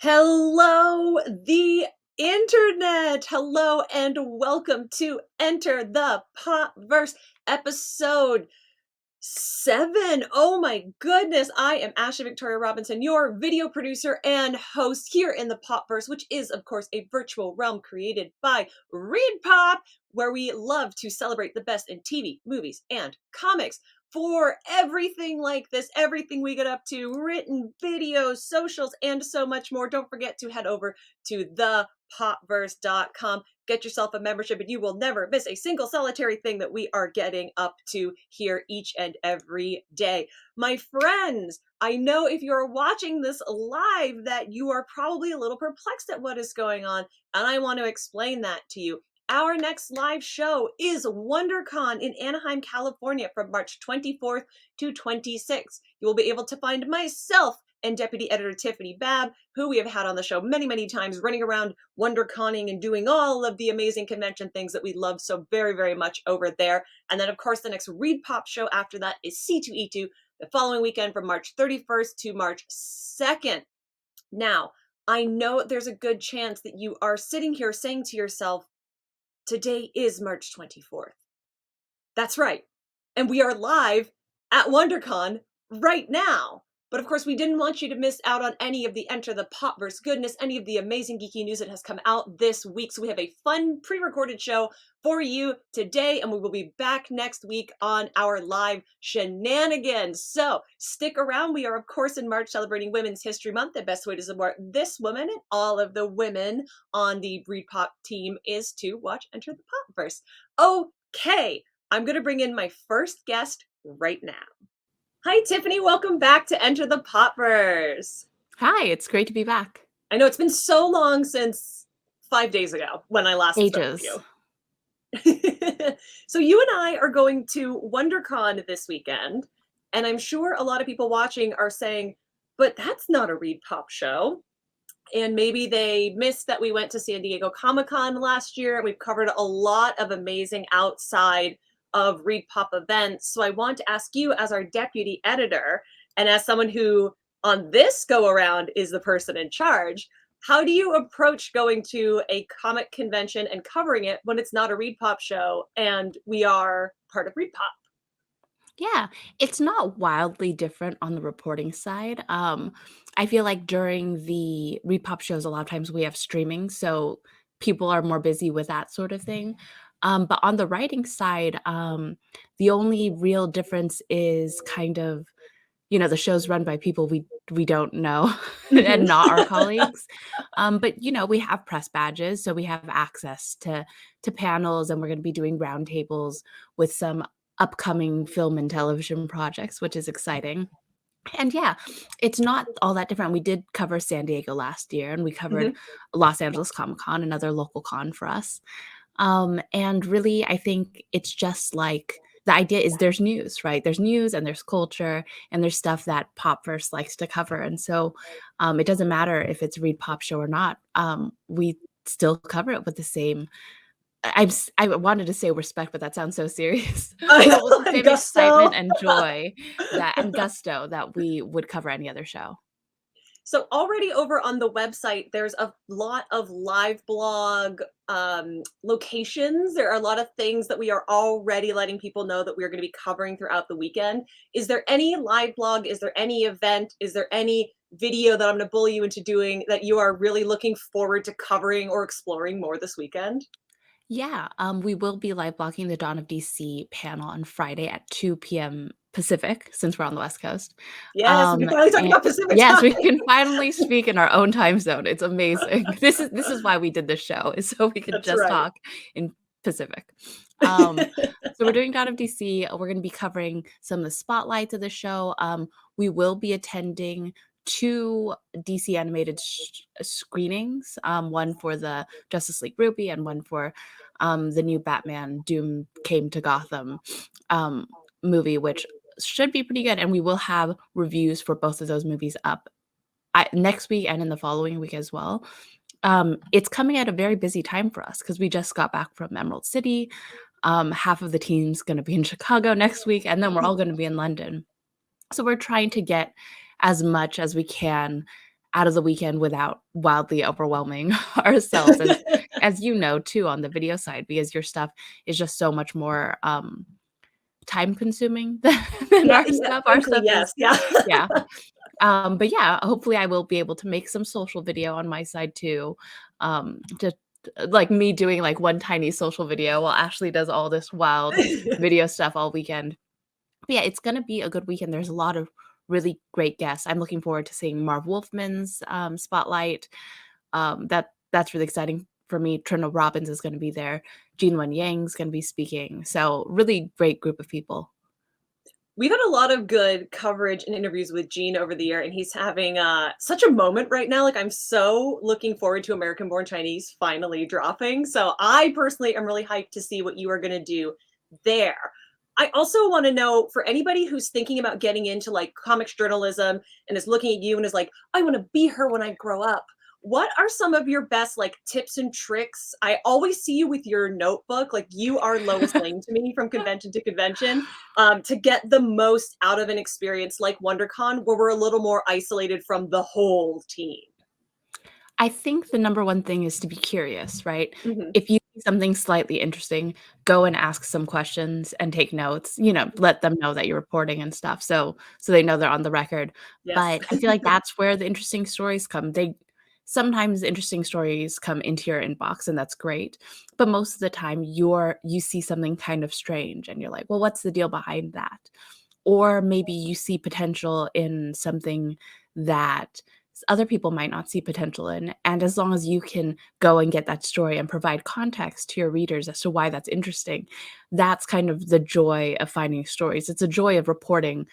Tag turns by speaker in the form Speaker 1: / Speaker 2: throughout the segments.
Speaker 1: Hello, the internet. Hello, and welcome to Enter the Popverse episode 7. Oh my goodness. I am Ashley Victoria Robinson, your video producer and host here in the Popverse, which is, of course, a virtual realm created by Read Pop, where we love to celebrate the best in TV, movies, and comics. For everything like this, everything we get up to, written videos, socials, and so much more, don't forget to head over to thepopverse.com. Get yourself a membership and you will never miss a single solitary thing that we are getting up to here each and every day. My friends, I know if you're watching this live that you are probably a little perplexed at what is going on, and I want to explain that to you. Our next live show is WonderCon in Anaheim, California from March 24th to 26th. You will be able to find myself and Deputy Editor Tiffany Babb, who we have had on the show many, many times, running around WonderConning and doing all of the amazing convention things that we love so very, very much over there. And then, of course, the next Read Pop show after that is C2E2, the following weekend from March 31st to March 2nd. Now, I know there's a good chance that you are sitting here saying to yourself, today is March 24th. That's right. And we are live at WonderCon right now. But of course, we didn't want you to miss out on any of the Enter the Popverse goodness, any of the amazing geeky news that has come out this week. So we have a fun pre-recorded show for you today, and we will be back next week on our live shenanigans. So stick around. We are, of course, in March celebrating Women's History Month. The best way to support this woman and all of the women on the Read Pop team is to watch Enter the Popverse. Okay, I'm going to bring in my first guest right now. Hi, Tiffany. Welcome back to Enter the Popverse.
Speaker 2: Hi, it's great to be back.
Speaker 1: I know it's been so long since 5 days ago when I last spoke with you. So you and I are going to WonderCon this weekend, and I'm sure a lot of people watching are saying, but that's not a Read Pop show. And maybe they missed that we went to San Diego Comic-Con last year, and we've covered a lot of amazing outside of Read Pop events. So I want to ask you, as our deputy editor, and as someone who on this go around is the person in charge, how do you approach going to a comic convention and covering it when it's not a Read Pop show and we are part of Read Pop?
Speaker 2: Yeah, it's not wildly different on the reporting side. I feel like during the Read Pop shows, a lot of times we have streaming, so people are more busy with that sort of thing. But on the writing side, the only real difference is kind of, the show's run by people we don't know and not our colleagues. But we have press badges, so we have access to panels, and we're going to be doing roundtables with some upcoming film and television projects, which is exciting. And yeah, it's not all that different. We did cover San Diego last year, and we covered Los Angeles Comic-Con, another local con for us. And really, I think it's just like the idea is there's news, right? There's news and there's culture and there's stuff that Popverse likes to cover. And so it doesn't matter if it's a Read Pop show or not. We still cover it with the same I wanted to say respect, but that sounds so serious.
Speaker 1: I know,
Speaker 2: With the same
Speaker 1: gusto.
Speaker 2: excitement and joy and gusto that we would cover any other show.
Speaker 1: So already over on the website, there's a lot of live blog locations. There are a lot of things that we are already letting people know that we are going to be covering throughout the weekend. Is there any live blog? Is there any event? Is there any video that I'm going to bully you into doing that you are really looking forward to covering or exploring more this weekend?
Speaker 2: Yeah, we will be live blogging the Dawn of DC panel on Friday at 2 p.m. Pacific, since we're on the West Coast.
Speaker 1: Yes, we can finally talk about Pacific
Speaker 2: Yes,
Speaker 1: time.
Speaker 2: we can finally speak in our own time zone. It's amazing. This is why we did this show, is so we could
Speaker 1: That's
Speaker 2: just
Speaker 1: right.
Speaker 2: talk in Pacific. So we're doing Dawn of DC. We're going to be covering some of the spotlights of the show. We will be attending 2 DC animated screenings, one for the Justice League Ruby and one for the new Batman Doom Came to Gotham movie, which should be pretty good. And we will have reviews for both of those movies up next week and in the following week as well. It's coming at a very busy time for us because we just got back from Emerald City. Half of the team's going to be in Chicago next week, and then we're all going to be in London. So we're trying to get as much as we can out of the weekend without wildly overwhelming ourselves as you know too on the video side because your stuff is just so much more time consuming than
Speaker 1: Yeah,
Speaker 2: our
Speaker 1: yeah,
Speaker 2: stuff. Our
Speaker 1: frankly,
Speaker 2: stuff is
Speaker 1: yes, yeah.
Speaker 2: yeah. But yeah, hopefully I will be able to make some social video on my side too. Just like me doing like one tiny social video while Ashley does all this wild video stuff all weekend. But yeah, it's gonna be a good weekend. There's a lot of really great guests. I'm looking forward to seeing Marv Wolfman's spotlight. That's really exciting for me. Trina Robbins is gonna be there. Jean Wen Yang's gonna be speaking. So really great group of people.
Speaker 1: We've had a lot of good coverage and interviews with Gene over the year, and he's having such a moment right now. Like, I'm so looking forward to American Born Chinese finally dropping. So, I personally am really hyped to see what you are going to do there. I also want to know for anybody who's thinking about getting into like comics journalism and is looking at you and is like, I want to be her when I grow up. What are some of your best like tips and tricks? I always see you with your notebook. Like you are Lois Lane to me from convention to convention to get the most out of an experience like WonderCon, where we're a little more isolated from the whole team.
Speaker 2: I think the number one thing is to be curious, right?
Speaker 1: Mhm.
Speaker 2: If you see something slightly interesting, go and ask some questions and take notes, let them know that you're reporting and stuff so they know they're on the record.
Speaker 1: Yes.
Speaker 2: But I feel like that's where the interesting stories come. They sometimes interesting stories come into your inbox and that's great. But most of the time you see something kind of strange and you're like, "Well, what's the deal behind that?" Or maybe you see potential in something that other people might not see potential in. And as long as you can go and get that story and provide context to your readers as to why that's interesting, that's kind of the joy of finding stories. It's a joy of reporting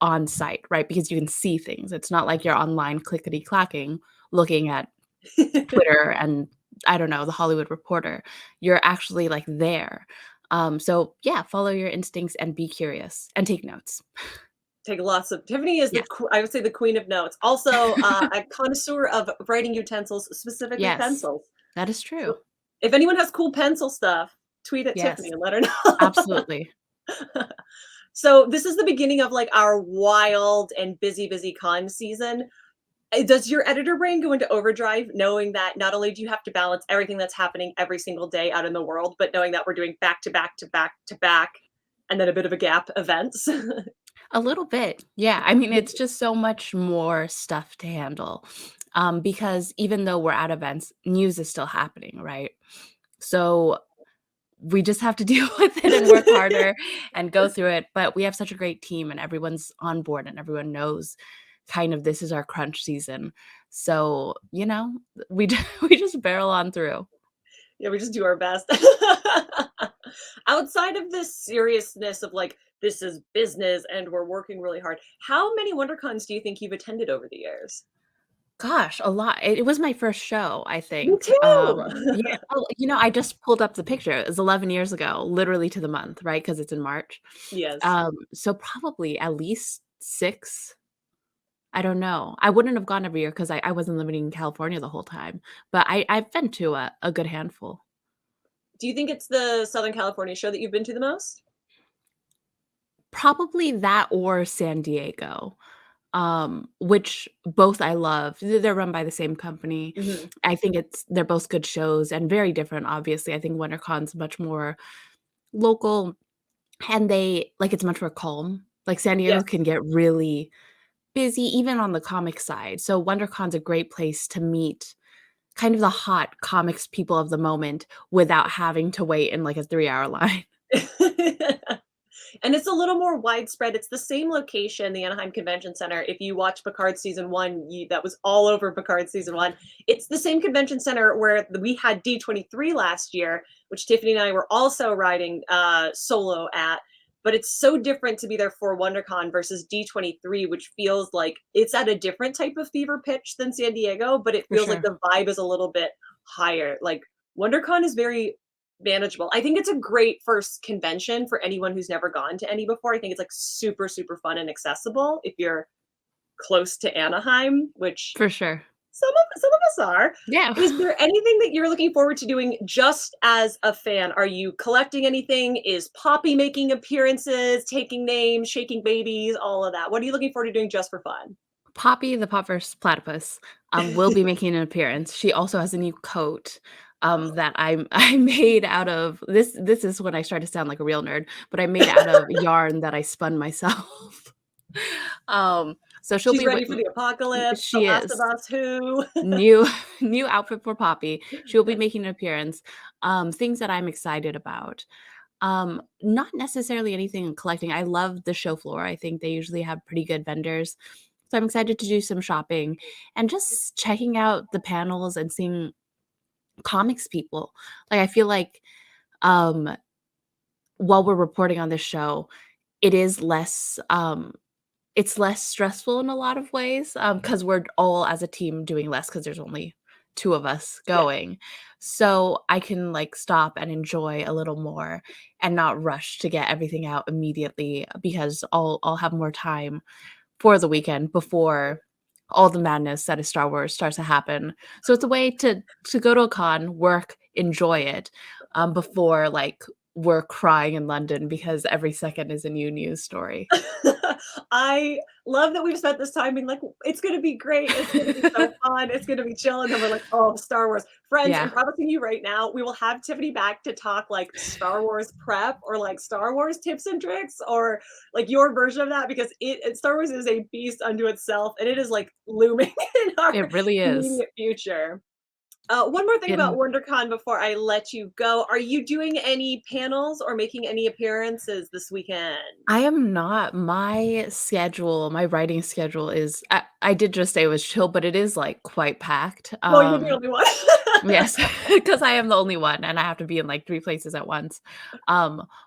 Speaker 2: on site, right? Because you can see things. It's not like you're online clickety clacking looking at Twitter and I don't know, the Hollywood Reporter. You're actually like there. So yeah, follow your instincts and be curious and take notes.
Speaker 1: Take lots of Tiffany is
Speaker 2: Yes.
Speaker 1: I would say the queen of notes. Also, a connoisseur of writing utensils, specifically
Speaker 2: Yes.
Speaker 1: pencils.
Speaker 2: That is true.
Speaker 1: So if anyone has cool pencil stuff, tweet at Tiffany
Speaker 2: Yes.
Speaker 1: and let her know.
Speaker 2: Absolutely.
Speaker 1: So this is the beginning of like our wild and busy con season. Does your editor brain go into overdrive knowing that not only do you have to balance everything that's happening every single day out in the world, but knowing that we're doing back to back to back to back and then a bit of a gap events?
Speaker 2: A little bit. Yeah. I mean, it's just so much more stuff to handle. Because even though we're at events, news is still happening, right? So we just have to deal with it and work harder and go through it. But we have such a great team and everyone's on board and everyone knows kind of this is our crunch season. So, we just barrel on through.
Speaker 1: Yeah, we just do our best. Outside of this seriousness of like, this is business and we're working really hard, how many WonderCons do you think you've attended over the years?
Speaker 2: Gosh, a lot. It was my first show, I
Speaker 1: Me
Speaker 2: think.
Speaker 1: too.
Speaker 2: Yeah, well, I just pulled up the picture. It was 11 years ago, literally to the month, right? Because it's in March.
Speaker 1: Yes.
Speaker 2: So probably at least 6. I don't know. I wouldn't have gone every year because I wasn't living in California the whole time, but I've been to a good handful.
Speaker 1: Do you think it's the Southern California show that you've been to the most?
Speaker 2: Probably that or San Diego, which both I love. They're run by the same company.
Speaker 1: Mhm.
Speaker 2: I think they're both good shows and very different, obviously. I think WonderCon's much more local and it's much more calm. Like, San Diego
Speaker 1: Yes.
Speaker 2: can get really busy even on the comic side. So WonderCon's a great place to meet kind of the hot comics people of the moment without having to wait in, like, a 3-hour line.
Speaker 1: And it's a little more widespread. It's the same location, the Anaheim Convention Center. If you watch Picard season 1, that was all over Picard season 1. It's the same convention center where we had D23 last year, which Tiffany and I were also riding solo at. But it's so different to be there for WonderCon versus D23, which feels like it's at a different type of fever pitch than San Diego, but it
Speaker 2: For
Speaker 1: feels like
Speaker 2: sure.
Speaker 1: the vibe is a little bit higher. Like WonderCon is very manageable. I think it's a great first convention for anyone who's never gone to any before. I think it's like super, super fun and accessible if you're close to Anaheim, which
Speaker 2: For sure.
Speaker 1: some of us are.
Speaker 2: Yeah.
Speaker 1: Is there anything that you're looking forward to doing just as a fan? Are you collecting anything? Is Poppy making appearances, taking names, shaking babies, all of that? What are you looking forward to doing just for fun?
Speaker 2: Poppy, the Popverse platypus, will be making an appearance. She also has a new coat, that I made out of this is when I start to sound like a real nerd, but I made out of yarn that I spun myself. So she'll
Speaker 1: She's
Speaker 2: be with
Speaker 1: ready for the apocalypse, The
Speaker 2: she
Speaker 1: Last of
Speaker 2: is.
Speaker 1: Us, who?
Speaker 2: New new outfit for Poppy. She'll be making an appearance. Things that I'm excited about. Not necessarily anything in collecting. I love the show floor. I think they usually have pretty good vendors. So I'm excited to do some shopping and just checking out the panels and seeing comics people. Like I feel like um while we're reporting on this show, it is less it's less stressful in a lot of ways, because we're all as a team doing less because there's only 2 of us
Speaker 1: Yeah.
Speaker 2: going. So, I can, like, stop and enjoy a little more and not rush to get everything out immediately because I'll have more time for the weekend before all the madness that is Star Wars starts to happen. So, it's a way to go to a con, work, enjoy it, before, like, we're crying in London because every second is a new news story.
Speaker 1: I love that we've spent this time being like, "It's gonna be great, it's gonna be so fun, it's gonna be chill," and then we're like, "Oh, Star Wars." Friends, I'm
Speaker 2: Yeah.
Speaker 1: promising you right now, we will have Tiffany back to talk, like, Star Wars prep or, like, Star Wars tips and tricks or, like, your version of that because Star Wars is a beast unto itself, and it is, like, looming in our
Speaker 2: It really is.
Speaker 1: immediate future. One more thing about
Speaker 2: And
Speaker 1: WonderCon before I let you go. Are you doing any panels or making any appearances this weekend?
Speaker 2: I am not my writing schedule is I did just say it was chill, but it is, like, quite packed.
Speaker 1: Well, you're the only one.
Speaker 2: Yes, because I am the only one, and I have to be in, like, 3 places at once.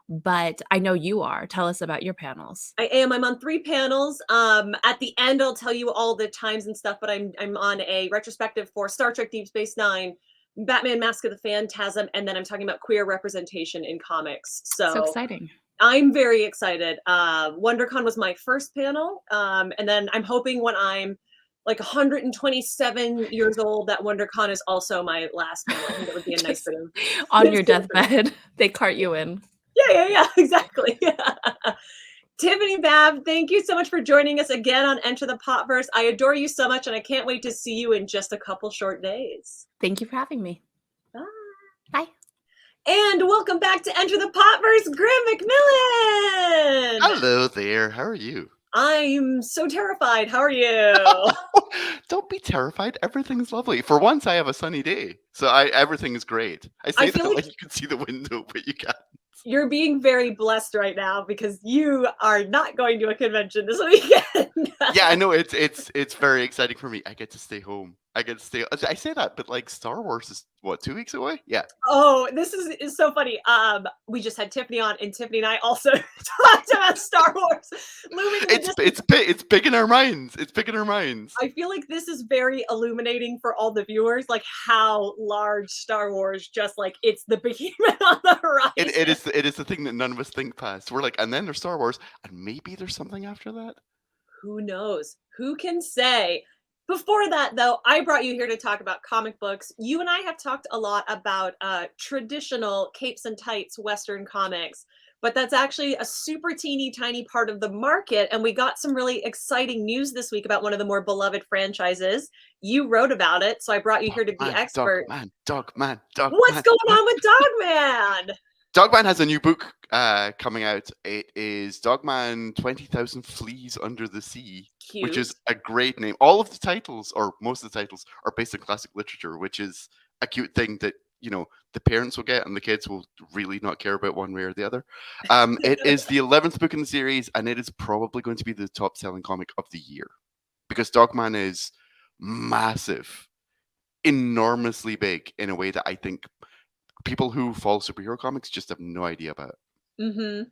Speaker 2: But I know you are. Tell us about your panels.
Speaker 1: I am. I'm on 3 panels. At the end, I'll tell you all the times and stuff, but I'm on a retrospective for Star Trek: Deep Space Nine, Batman: Mask of the Phantasm, and then I'm talking about queer representation in comics.
Speaker 2: So
Speaker 1: So
Speaker 2: exciting.
Speaker 1: I'm very excited. WonderCon was my first panel, and then I'm hoping when I'm like 127 years old that WonderCon is also my last panel. I think that would be a nice
Speaker 2: Just
Speaker 1: bit of
Speaker 2: on
Speaker 1: bit of
Speaker 2: your
Speaker 1: symmetry.
Speaker 2: deathbed, they cart you in.
Speaker 1: Yeah, exactly. Tiffany Babb, thank you so much for joining us again on Enter the Popverse. I adore you so much, and I can't wait to see you in just a couple short days.
Speaker 2: Thank you for having me.
Speaker 1: Bye.
Speaker 2: Bye.
Speaker 1: And welcome back to Enter the Popverse, Graeme McMillan.
Speaker 3: Hello there. How are you?
Speaker 1: I'm so terrified. How are you?
Speaker 3: Don't be terrified. Everything's lovely. For once, I have a sunny day, so everything is great. I
Speaker 1: I
Speaker 3: say
Speaker 1: feel
Speaker 3: that
Speaker 1: like
Speaker 3: like you can see the window, but you can't.
Speaker 1: you're being very blessed right now because you are not going to a convention this weekend.
Speaker 3: Yeah, I know it's very exciting for me. I get to stay home. I get to stay. I say that, but like Star Wars is what 2 weeks away. Yeah,
Speaker 1: Oh, this is so funny. We just had Tiffany on, and Tiffany and I also talked about Star Wars looming in the distance.
Speaker 3: it's big in our minds. It's big in our minds.
Speaker 1: I feel like this is very illuminating for all the viewers, like how large Star Wars just like it's the behemoth on the horizon.
Speaker 3: It is the thing that none of us think past. We're like, and then there's Star Wars, and maybe there's something after that.
Speaker 1: Who knows? Who can say? Before that, though, I brought you here to talk about comic books. You and I have talked a lot about traditional capes and tights Western comics, but that's actually a super teeny tiny part of the market. And we got some really exciting news this week about one of the more beloved franchises. You wrote about it, so I brought you here to be expert.
Speaker 3: Dogman.
Speaker 1: What's going on with Dogman?
Speaker 3: Dogman has a new book coming out. It is Dogman 20,000 Fleas Under the Sea, which
Speaker 1: Cute.
Speaker 3: is a great name. All of the titles, or most of the titles, are based on classic literature, which is a cute thing that, the parents will get and the kids will really not care about one way or the other. It is the 11th book in the series, and it is probably going to be the top selling comic of the year because Dogman is massive, enormously big in a way that I think people who follow superhero comics just have no idea about.
Speaker 1: Hmm.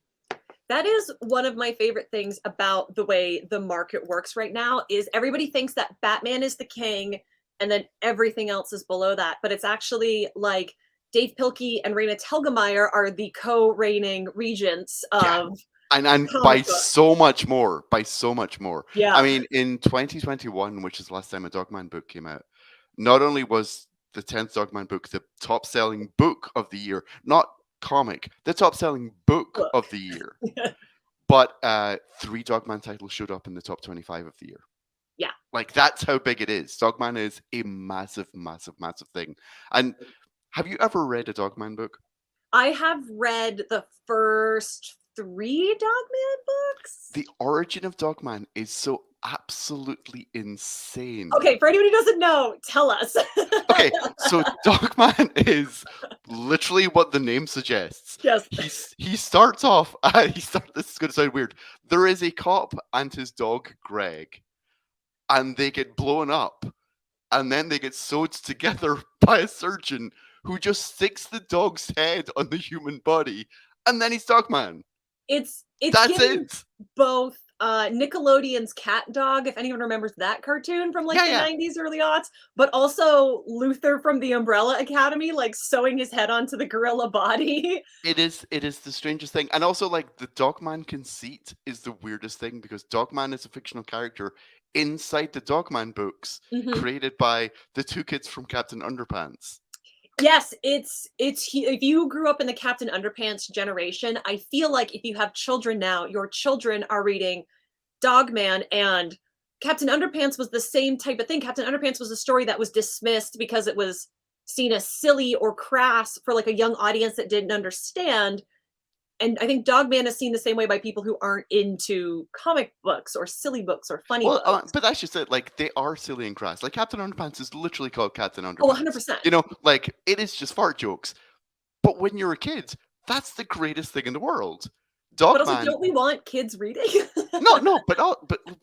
Speaker 1: That is one of my favorite things about the way the market works right now is everybody thinks that Batman is the king and then everything else is below that. But it's actually like Dave Pilkey and Raina Telgemeier are the co-reigning regents
Speaker 3: Yeah.
Speaker 1: of
Speaker 3: And by
Speaker 1: comic books.
Speaker 3: so much more, by so much more. I
Speaker 1: Yeah.
Speaker 3: mean, in 2021, which is the last time a Dogman book came out, not only was the 10th Dogman book the top selling book of the year, not comic, the top selling book
Speaker 1: Look.
Speaker 3: of the year, but 3 Dogman titles showed up in the top 25 of the year.
Speaker 1: Yeah.
Speaker 3: Like, that's how big it is. Dogman is a massive, massive, massive thing. And have you ever read a Dogman book?
Speaker 1: I have read the first 3 Dogman books.
Speaker 3: The origin of Dogman is so absolutely insane.
Speaker 1: Okay, for anyone who doesn't know, tell us.
Speaker 3: Okay, so Dogman is literally what the name suggests.
Speaker 1: Yes.
Speaker 3: He starts off. This is going to sound weird. There is a cop and his dog Greg, and they get blown up, and then they get sewed together by a surgeon who just sticks the dog's head on the human body, and then he's Dogman.
Speaker 1: It's
Speaker 3: That's
Speaker 1: giving
Speaker 3: it.
Speaker 1: both Nickelodeon's Cat Dog, if anyone remembers that cartoon from like the
Speaker 3: Yeah.
Speaker 1: 90s, early aughts, but also Luther from the Umbrella Academy, like sewing his head onto the gorilla body.
Speaker 3: It is the strangest thing. And also, like, the Dogman conceit is the weirdest thing, because Dogman is a fictional character inside the Dogman books
Speaker 1: Mhm.
Speaker 3: created by the 2 kids from Captain Underpants.
Speaker 1: Yes, if you grew up in the Captain Underpants generation, I feel like if you have children now, your children are reading Dogman, and Captain Underpants was the same type of thing. Captain Underpants was a story that was dismissed because it was seen as silly or crass for like a young audience that didn't understand. And I think Dogman is seen the same way by people who aren't into comic books or silly books or funny
Speaker 3: Well,
Speaker 1: books.
Speaker 3: but that's just it. Like, they are silly and crass. Like, Captain Underpants is literally called Captain Underpants.
Speaker 1: Oh, 100%.
Speaker 3: You know, like, it is just fart jokes. But when you're a kid, that's the greatest thing in the world.
Speaker 1: But also,
Speaker 3: Dogman.
Speaker 1: don't we want kids reading?
Speaker 3: No, but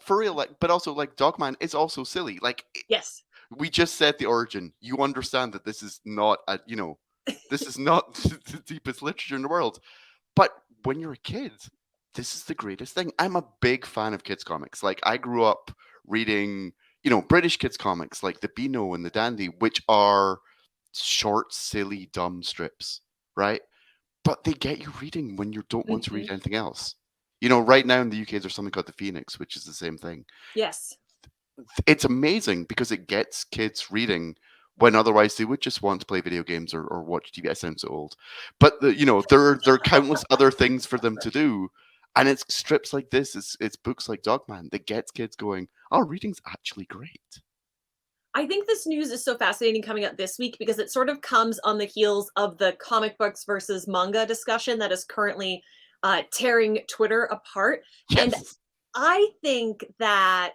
Speaker 3: for real, like, but also, like, Dogman is also silly. Like,
Speaker 1: Yes.
Speaker 3: we just said the origin. You understand that this is not this is not the deepest literature in the world. But when you're a kid, this is the greatest thing. I'm a big fan of kids comics. Like, I grew up reading, British kids comics like the Beano and the Dandy, which are short, silly, dumb strips, right? But they get you reading when you don't want to read anything else. Right now in the UK, there's something called the Phoenix, which is the same thing.
Speaker 1: Yes.
Speaker 3: It's amazing because it gets kids reading when otherwise they would just want to play video games or watch TV. I sound so old, but there are countless other things for them to do, and it's strips like this, it's books like Dogman that gets kids going, oh, reading's actually great.
Speaker 1: I think this news is so fascinating coming up this week because it sort of comes on the heels of the comic books versus manga discussion that is currently tearing Twitter apart. And
Speaker 3: Yes.
Speaker 1: I think that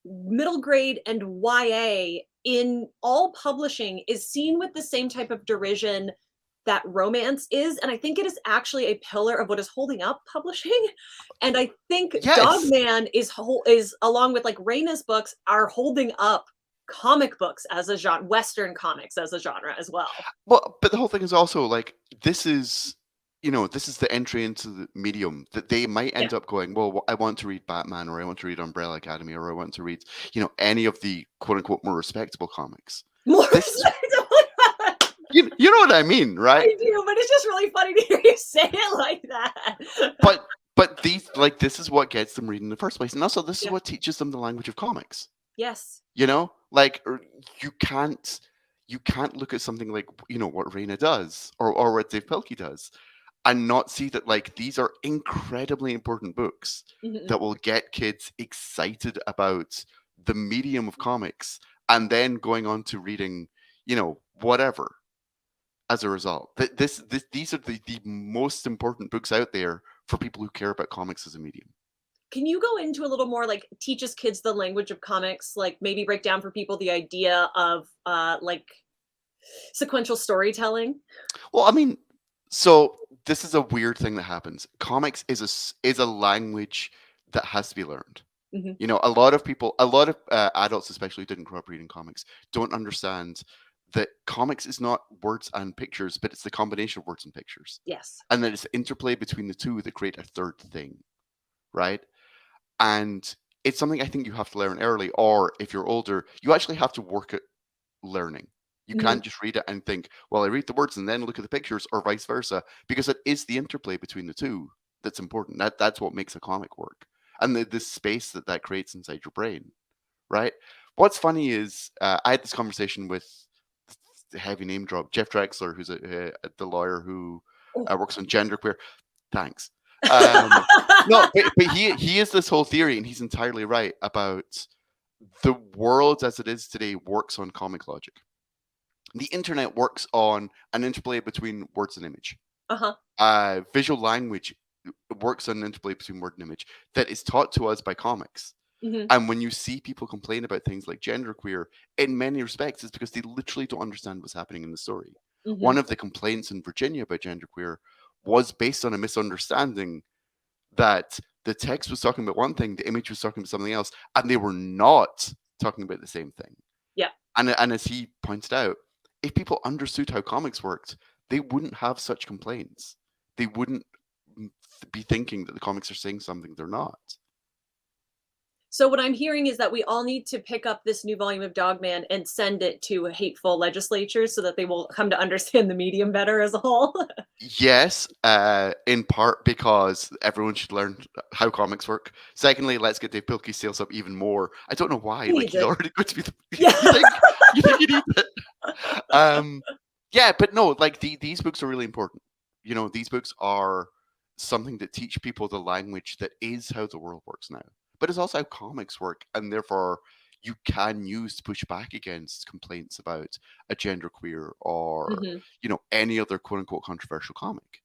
Speaker 1: middle grade and YA in all publishing is seen with the same type of derision that romance is. And I think it is actually a pillar of what is holding up publishing. And I think
Speaker 3: Yes.
Speaker 1: Dogman is along with like Raina's books are holding up comic books as a genre, Western comics as a genre as well.
Speaker 3: Well, but the whole thing is also like, this is the entry into the medium that they might end up going, well, I want to read Batman, or I want to read Umbrella Academy, or I want to read, any of the quote unquote more respectable comics.
Speaker 1: More
Speaker 3: This is- you know what I mean, right?
Speaker 1: I do, but it's just really funny to hear you say it like that.
Speaker 3: But this is what gets them reading in the first place, and also this is what teaches them the language of comics.
Speaker 1: Yes.
Speaker 3: Like, you can't look at something like what Raina does or what Dave Pilkey does and not see that, like, these are incredibly important books that will get kids excited about the medium of comics and then going on to reading, whatever as a result. These are the most important books out there for people who care about comics as a medium.
Speaker 1: Can you go into a little more, like, teaches kids the language of comics, like maybe break down for people the idea of like sequential storytelling?
Speaker 3: Well, I mean, so this is a weird thing that happens. Comics is a language that has to be learned. A lot of people, adults especially, who didn't grow up reading comics, don't understand that comics is not words and pictures, but it's the combination of words and pictures.
Speaker 1: Yes.
Speaker 3: And then it's the interplay between the two that create a third thing, right? And it's something I think you have to learn early, or if you're older, you actually have to work at learning. You can't just read it and think, well, I read the words and then look at the pictures, or vice versa, because it is the interplay between the two that's important. That's what makes a comic work, and the space that creates inside your brain, right? What's funny is I had this conversation with the heavy name drop Jeff Drexler, who's the lawyer who works on genderqueer. Thanks. No, but he is this whole theory, and he's entirely right about the world as it is today works on comic logic. The internet works on an interplay between words and image. Visual language works on an interplay between word and image that is taught to us by comics.
Speaker 1: Mhm.
Speaker 3: And when you see people complain about things like genderqueer, in many respects, it's because they literally don't understand what's happening in the story. One
Speaker 1: Mhm.
Speaker 3: of the complaints in Virginia about genderqueer was based on a misunderstanding that the text was talking about one thing, the image was talking about something else, and they were not talking about the same thing.
Speaker 1: Yeah.
Speaker 3: And as he pointed out, if people understood how comics worked, they wouldn't have such complaints. They wouldn't be thinking that the comics are saying something they're not.
Speaker 1: So what I'm hearing is that we all need to pick up this new volume of Dogman and send it to hateful legislatures so that they will come to understand the medium better as a whole.
Speaker 3: Yes, in part because everyone should learn how comics work. Secondly, let's get Dave Pilkey's sales up even more. I don't know why.
Speaker 1: He
Speaker 3: Like
Speaker 1: needs
Speaker 3: he's
Speaker 1: it.
Speaker 3: already going to be.
Speaker 1: Yeah.
Speaker 3: You think he needs it? Yeah, but no, like these books are really important. You know, these books are something that teach people the language that is how the world works now. But it's also how comics work, and therefore you can use to push back against complaints about a genderqueer or
Speaker 1: Mhm.
Speaker 3: any other quote unquote controversial comic.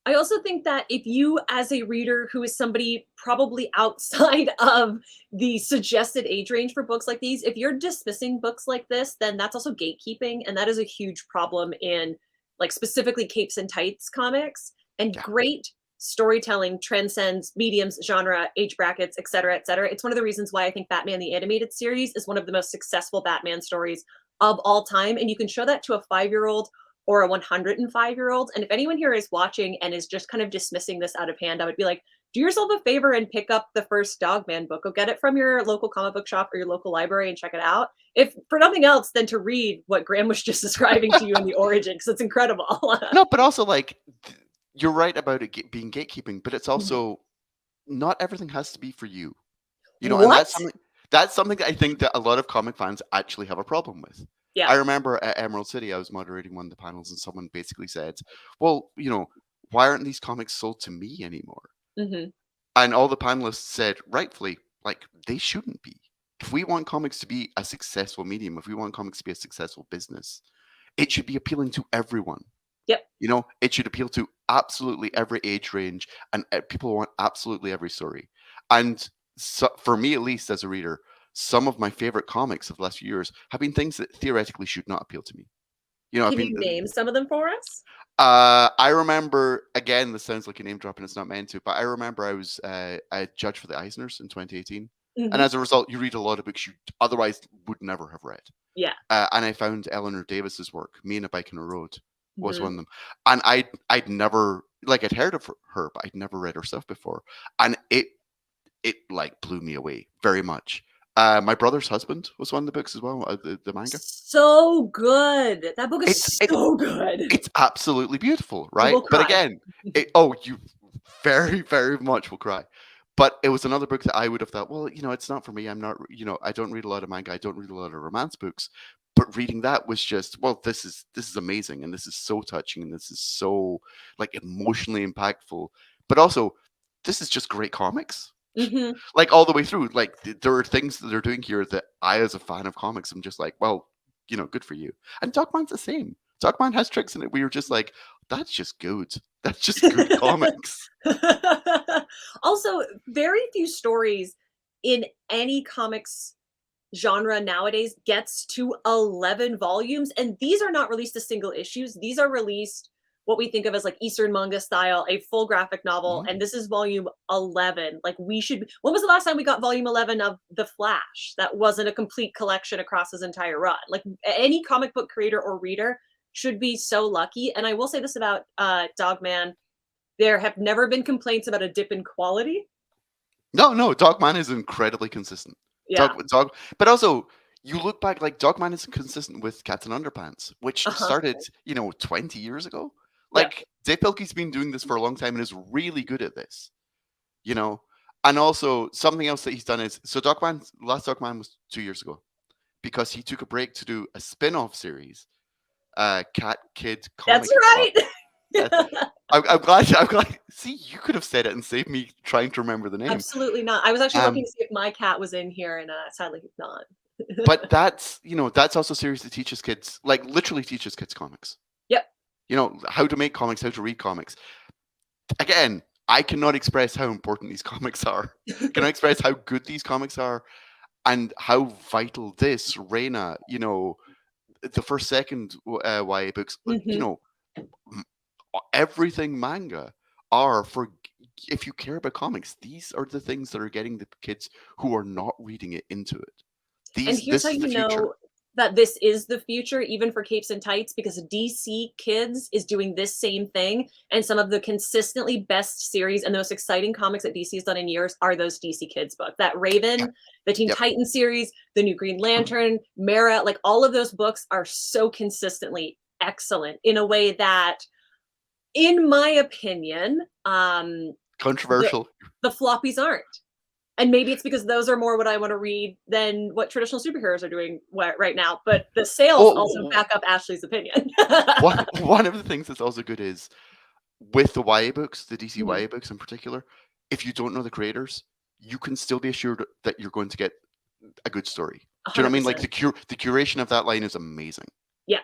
Speaker 1: I also think that if you, as a reader who is somebody probably outside of the suggested age range for books like these, if you're dismissing books like this, then that's also gatekeeping. And that is a huge problem in, like, specifically capes and tights comics. And
Speaker 3: Yeah.
Speaker 1: great storytelling transcends mediums, genre, age brackets, et cetera, et cetera. It's one of the reasons why I think Batman the Animated Series is one of the most successful Batman stories of all time. And you can show that to a 5-year-old or a 105-year-old. And if anyone here is watching and is just kind of dismissing this out of hand, I would be like, do yourself a favor and pick up the first Dogman book. Go get it from your local comic book shop or your local library and check it out. If for nothing else, than to read what Graeme was just describing to you in the origin, because it's incredible.
Speaker 3: No, but also like you're right about it being gatekeeping, but it's
Speaker 1: Mhm.
Speaker 3: also not everything has to be for you. And
Speaker 1: What?
Speaker 3: that's something that I think that a lot of comic fans actually have a problem with.
Speaker 1: Yeah.
Speaker 3: I remember at Emerald City, I was moderating one of the panels, and someone basically said, "Well, why aren't these comics sold to me anymore?"
Speaker 1: Hmm.
Speaker 3: And all the panelists said, rightfully, like they shouldn't be. If we want comics to be a successful medium, if we want comics to be a successful business, it should be appealing to everyone.
Speaker 1: Yep.
Speaker 3: It should appeal to absolutely every age range, and people want absolutely every story. And so, for me, at least as a reader, some of my favorite comics of the last few years have been things that theoretically should not appeal to me. I've
Speaker 1: Can
Speaker 3: been.
Speaker 1: you name some of them for us?
Speaker 3: I remember, again, this sounds like a name drop and it's not meant to, but I remember I was a judge for the Eisners in 2018. And
Speaker 1: Hmm.
Speaker 3: as a result, you read a lot of books you otherwise would never have read.
Speaker 1: Yeah.
Speaker 3: And I found Eleanor Davis's work, Me and a Bike on a Road, was
Speaker 1: Hmm.
Speaker 3: one of them. And I'd never, like, I'd heard of her, but I'd never read her stuff before. And it like blew me away very much. My Brother's Husband was one of the books as well, the manga.
Speaker 1: So good. That book
Speaker 3: It's
Speaker 1: is
Speaker 3: it,
Speaker 1: so good.
Speaker 3: it's absolutely beautiful,
Speaker 1: You
Speaker 3: right?
Speaker 1: will
Speaker 3: But
Speaker 1: cry.
Speaker 3: again, you very, very much will cry. But it was another book that I would have thought, well, it's not for me. I'm not, I don't read a lot of manga. I don't read a lot of romance books. But reading that was just, well, this is amazing, and this is so touching, and this is so like emotionally impactful. But also, this is just great comics,
Speaker 1: Hmm.
Speaker 3: like all the way through. Like there are things that they're doing here that I, as a fan of comics, am just like, well, good for you. And Dogman's the same. Dogman has tricks in it. We were just like, that's just good. That's just good comics.
Speaker 1: Also, very few stories in any comics genre nowadays gets to 11 volumes, and these are not released as single issues. These are released what we think of as like Eastern manga style, a full graphic novel,
Speaker 3: Mhm.
Speaker 1: and this is volume 11. Like, when was the last time we got volume 11 of The Flash that wasn't a complete collection across his entire run? Like, any comic book creator or reader should be so lucky. And I will say this about Dogman: there have never been complaints about a dip in quality.
Speaker 3: No, Dogman is incredibly consistent.
Speaker 1: Yeah.
Speaker 3: But also you look back, like Dogman is consistent with Cats and Underpants, which
Speaker 1: Uh-huh.
Speaker 3: started, 20 years ago.
Speaker 1: Yep.
Speaker 3: Like Dave Pilkey's been doing this for a long time and is really good at this, you know. And also something else that he's done is last Dogman was 2 years ago because he took a break to do a spin-off series, Cat Kid
Speaker 1: That's
Speaker 3: Comic Club.
Speaker 1: right.
Speaker 3: Yes. I'm glad. I'm glad. See, you could have said it and saved me trying to remember the name.
Speaker 1: Absolutely not. I was actually looking
Speaker 3: Um,
Speaker 1: to see if my cat was in here, and sadly he's not.
Speaker 3: but that's that's also a series that teaches kids, like literally teaches kids comics.
Speaker 1: Yep.
Speaker 3: How to make comics, how to read comics. Again, I cannot express how important these comics are. I cannot express how good these comics are, and how vital this Reina, the first second YA books,
Speaker 1: Mhm.
Speaker 3: everything manga are for. If you care about comics, these are the things that are getting the kids who are not reading it into it.
Speaker 1: And here's
Speaker 3: This
Speaker 1: how
Speaker 3: is the
Speaker 1: you
Speaker 3: future.
Speaker 1: know that this is the future, even for Capes and Tights, because DC Kids is doing this same thing. And some of the consistently best series and the most exciting comics that DC has done in years are those DC Kids books. That
Speaker 3: Yep.
Speaker 1: Raven, the Teen
Speaker 3: Yep.
Speaker 1: Titans series, the new Green Lantern, Mara, like all of those books are so consistently excellent in a way that, in my opinion,
Speaker 3: Controversial.
Speaker 1: the floppies aren't. And maybe it's because those are more what I want to read than what traditional superheroes are doing right now. But the sales also
Speaker 3: Oh,
Speaker 1: back up Ashley's opinion.
Speaker 3: one of the things that's also good is with the YA books, the DC
Speaker 1: Mhm.
Speaker 3: YA books in particular, if you don't know the creators, you can still be assured that you're going to get a good story. Do you know what I mean? Like
Speaker 1: 100%.
Speaker 3: the curation of that line is amazing.
Speaker 1: Yeah.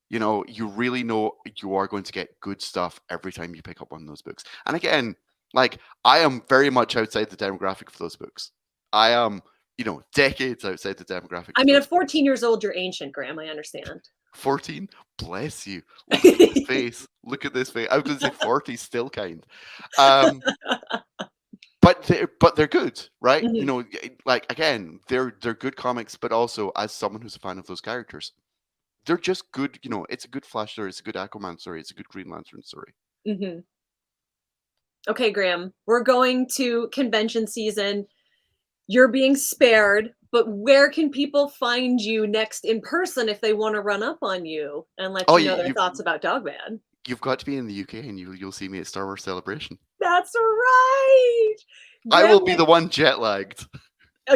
Speaker 3: You really know you are going to get good stuff every time you pick up one of those books. And again, like I am very much outside the demographic for those books. I am, decades outside the demographic
Speaker 1: I
Speaker 3: for
Speaker 1: mean, at
Speaker 3: those
Speaker 1: 14
Speaker 3: books.
Speaker 1: years old, you're ancient, Graham. I understand.
Speaker 3: 14? Bless you. Look at this face. Look at this face. I was going to say 40, still kind. Um, but they're good, right?
Speaker 1: Mhm.
Speaker 3: Like again, they're good comics, but also as someone who's a fan of those characters, they're just good. It's a good Flash story, it's a good Aquaman story, it's a good Green Lantern story.
Speaker 1: Mhm. Okay, Graham, we're going to convention season. You're being spared, but where can people find you next in person if they want to run up on you and let
Speaker 3: Oh,
Speaker 1: you know their thoughts about Dogman?
Speaker 3: you've got to be in the UK, and you'll see me at Star Wars Celebration.
Speaker 1: That's right.
Speaker 3: I
Speaker 1: Graham
Speaker 3: will be the one jet lagged.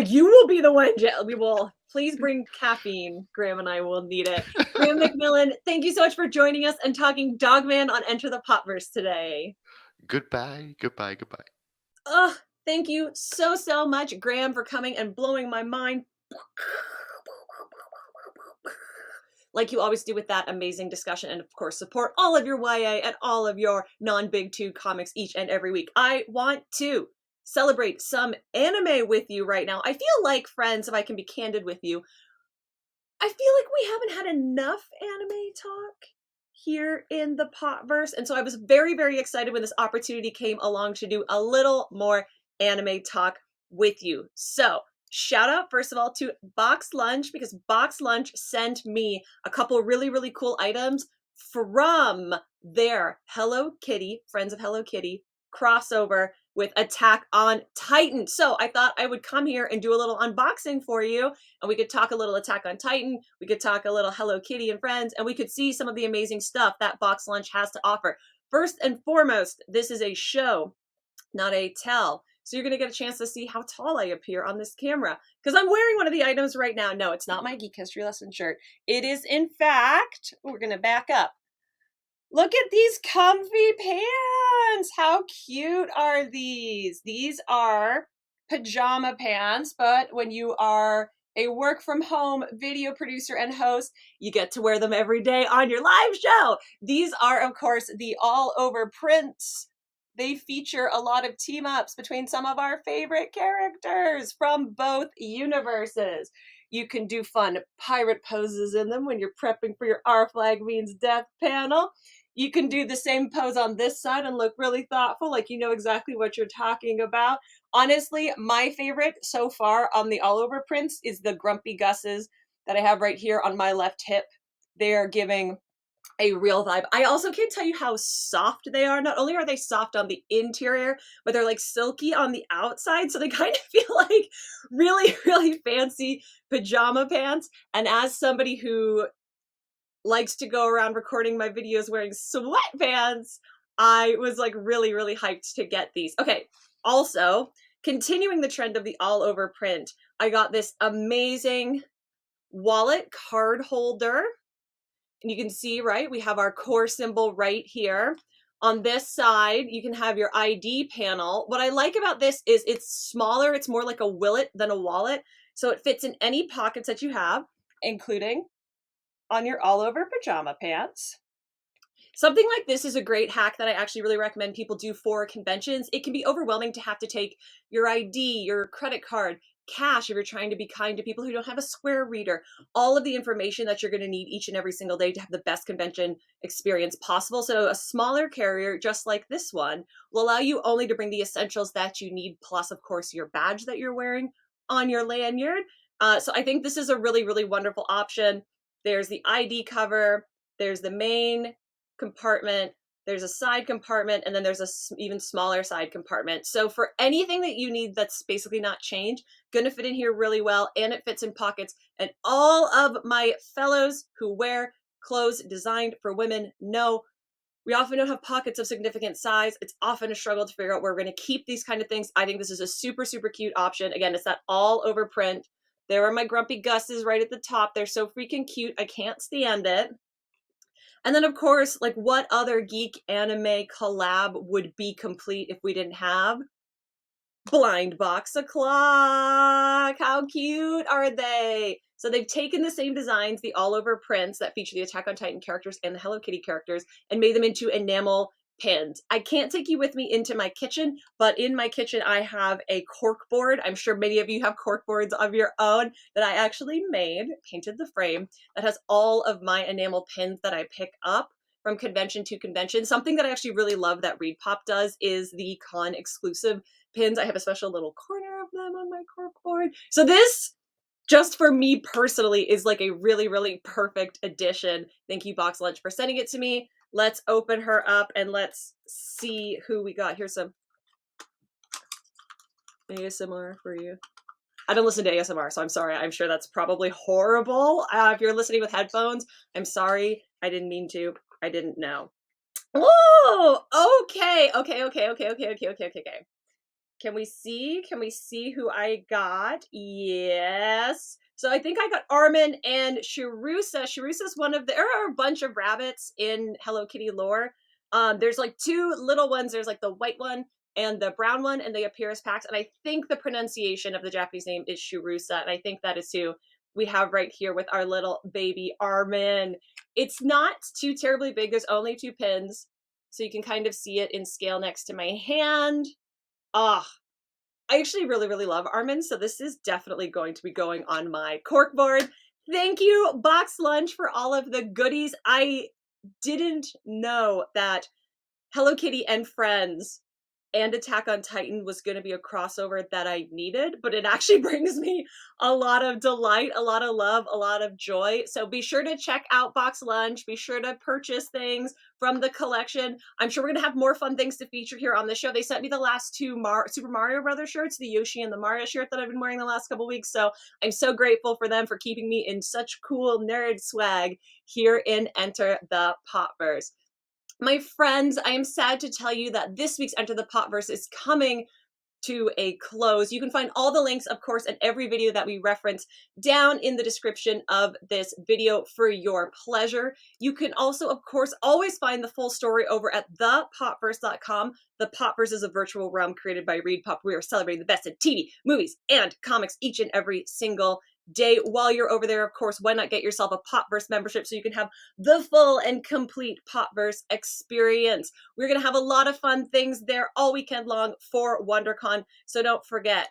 Speaker 1: You will be the one, we will. Please bring caffeine. Graham and I will need it. Graeme McMillan, thank you so much for joining us and talking Dogman on Enter the Popverse today.
Speaker 3: Goodbye, goodbye, goodbye.
Speaker 1: Ugh, thank you so, so much, Graham, for coming and blowing my mind. Like you always do with that amazing discussion. And of course, support all of your YA and all of your non-Big Two comics each and every week. I want to celebrate some anime with you right now. I feel like, friends, if I can be candid with you, I feel like we haven't had enough anime talk here in the Potverse. And so I was very, very excited when this opportunity came along to do a little more anime talk with you. So shout out, first of all, to BoxLunch, because BoxLunch sent me a couple really, really cool items from their Hello Kitty, Friends of Hello Kitty crossover with Attack on Titan. So I thought I would come here and do a little unboxing for you, and we could talk a little Attack on Titan, we could talk a little Hello Kitty and Friends, and we could see some of the amazing stuff that BoxLunch has to offer. First and foremost, this is a show, not a tell. So you're going to get a chance to see how tall I appear on this camera, because I'm wearing one of the items right now. No, it's not my Geek History Lesson shirt. It is, in fact, we're going to back up. Look at these comfy pants. How cute are these? These are pajama pants, but when you are a work from home video producer and host, you get to wear them every day on your live show. These are, of course, the all over prints. They feature a lot of team ups between some of our favorite characters from both universes. You can do fun pirate poses in them when you're prepping for your Our Flag Means Death panel. You can do the same pose on this side and look really thoughtful, like you know exactly what you're talking about. Honestly, my favorite so far on the all over prints is the Grumpy Gusses that I have right here on my left hip. They are giving a real vibe. I also can't tell you how soft they are. Not only are they soft on the interior, but they're like silky on the outside. So they kind of feel like really, really fancy pajama pants. And as somebody who likes to go around recording my videos wearing sweatpants, I was like really, really hyped to get these. Okay, also, continuing the trend of the all over print, I got this amazing wallet card holder. And you can see, right, we have our core symbol right here. On this side, you can have your ID panel. What I like about this is it's smaller. It's more like a willet than a wallet. So it fits in any pockets that you have, including on your all over pajama pants. Something like this is a great hack that I actually really recommend people do for conventions. It can be overwhelming to have to take your ID, your credit card, cash if you're trying to be kind to people who don't have a Square reader, all of the information that you're going to need each and every single day to have the best convention experience possible. So a smaller carrier, just like this one, will allow you only to bring the essentials that you need, plus of course your badge that you're wearing on your lanyard. So I think this is a really, really wonderful option. There's the ID cover, there's the main compartment, there's a side compartment, and then there's a even smaller side compartment. So for anything that you need that's basically not change, gonna fit in here really well, and it fits in pockets. And all of my fellows who wear clothes designed for women know we often don't have pockets of significant size. It's often a struggle to figure out where we're gonna keep these kind of things. I think this is a super, super cute option. Again, it's that all over print. There are my grumpy Gus's right at the top. They're so freaking cute. I can't stand it. And then, of course, like what other geek anime collab would be complete if we didn't have Blind Box O'Clock? How cute are they? So they've taken the same designs, the all-over prints that feature the Attack on Titan characters and the Hello Kitty characters, and made them into enamel pins. I can't take you with me into my kitchen, but in my kitchen I have a cork board. I'm sure many of you have cork boards of your own that I actually made, painted the frame, that has all of my enamel pins that I pick up from convention to convention. Something that I actually really love that ReedPop does is the con exclusive pins. I have a special little corner of them on my cork board. So this, just for me personally, is like a really, really perfect addition. Thank you, BoxLunch, for sending it to me. Let's open her up and let's see who we got. Here's some ASMR for you. I don't listen to ASMR, so I'm sorry. I'm sure that's probably horrible. If you're listening with headphones, I'm sorry. I didn't mean to. I didn't know. Oh, okay. Can we see who I got? Yes. So I think I got Armin and Shirusa. Shirusa's one of the, there are a bunch of rabbits in Hello Kitty lore. There's like two little ones. There's like the white one and the brown one, and they appear as packs. And I think the pronunciation of the Japanese name is Shirusa. And I think that is who we have right here with our little baby Armin. It's not too terribly big. There's only 2 pins. So you can kind of see it in scale next to my hand. I actually really, really love Armin, so this is definitely going to be going on my cork board. Thank you, BoxLunch, for all of the goodies. I didn't know that Hello Kitty and Friends and Attack on Titan was going to be a crossover that I needed, but it actually brings me a lot of delight, a lot of love, a lot of joy. So be sure to check out BoxLunch. Be sure to purchase things from the collection. I'm sure we're going to have more fun things to feature here on the show. They sent me the last 2 Super Mario Brothers shirts, the Yoshi and the Mario shirt that I've been wearing the last couple weeks. So I'm so grateful for them for keeping me in such cool nerd swag here in Enter the Popverse. My friends, I am sad to tell you that this week's Enter the Popverse is coming to a close. You can find all the links, of course, in every video that we reference down in the description of this video for your pleasure. You can also, of course, always find the full story over at thepopverse.com. The Popverse is a virtual realm created by ReedPop. We are celebrating the best in TV, movies, and comics each and every single day. While you're over there, of course, why not get yourself a Popverse membership so you can have the full and complete Popverse experience. We're going to have a lot of fun things there all weekend long for WonderCon, so don't forget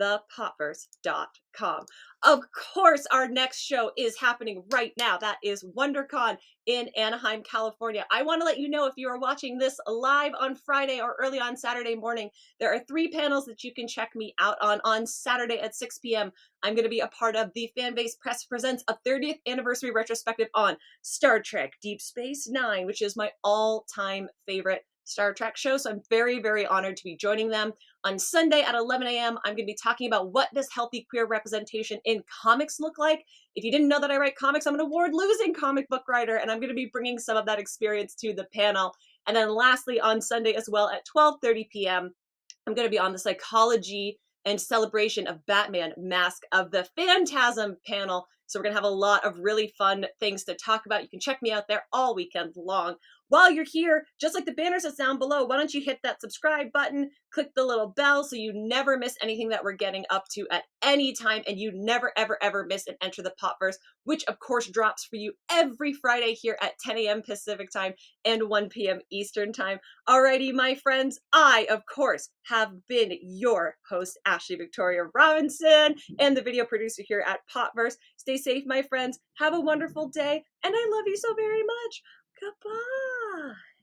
Speaker 1: thepopverse.com. Of course, our next show is happening right now. That is WonderCon in Anaheim, California. I want to let you know, if you are watching this live on Friday or early on Saturday morning, there are 3 panels that you can check me out on Saturday at 6 p.m. I'm going to be a part of the Fanbase Press Presents a 30th anniversary retrospective on Star Trek Deep Space Nine, which is my all-time favorite Star Trek show. So I'm very, very honored to be joining them. On Sunday at 11 a.m., I'm going to be talking about what does healthy queer representation in comics look like. If you didn't know that I write comics, I'm an award-losing comic book writer, and I'm going to be bringing some of that experience to the panel. And then lastly, on Sunday as well at 12:30 p.m., I'm going to be on the psychology and celebration of Batman Mask of the Phantasm panel, So we're going to have a lot of really fun things to talk about. You can check me out there all weekend long. While you're here, just like the banners that's down below, why don't you hit that subscribe button, click the little bell so you never miss anything that we're getting up to at any time, and you never, ever, ever miss an Enter the Popverse, which of course drops for you every Friday here at 10 a.m. Pacific time and 1 p.m. Eastern time. Alrighty, my friends, I, of course, have been your host, Ashley Victoria Robinson, and the video producer here at Popverse. Stay safe, my friends. Have a wonderful day, and I love you so very much. Goodbye.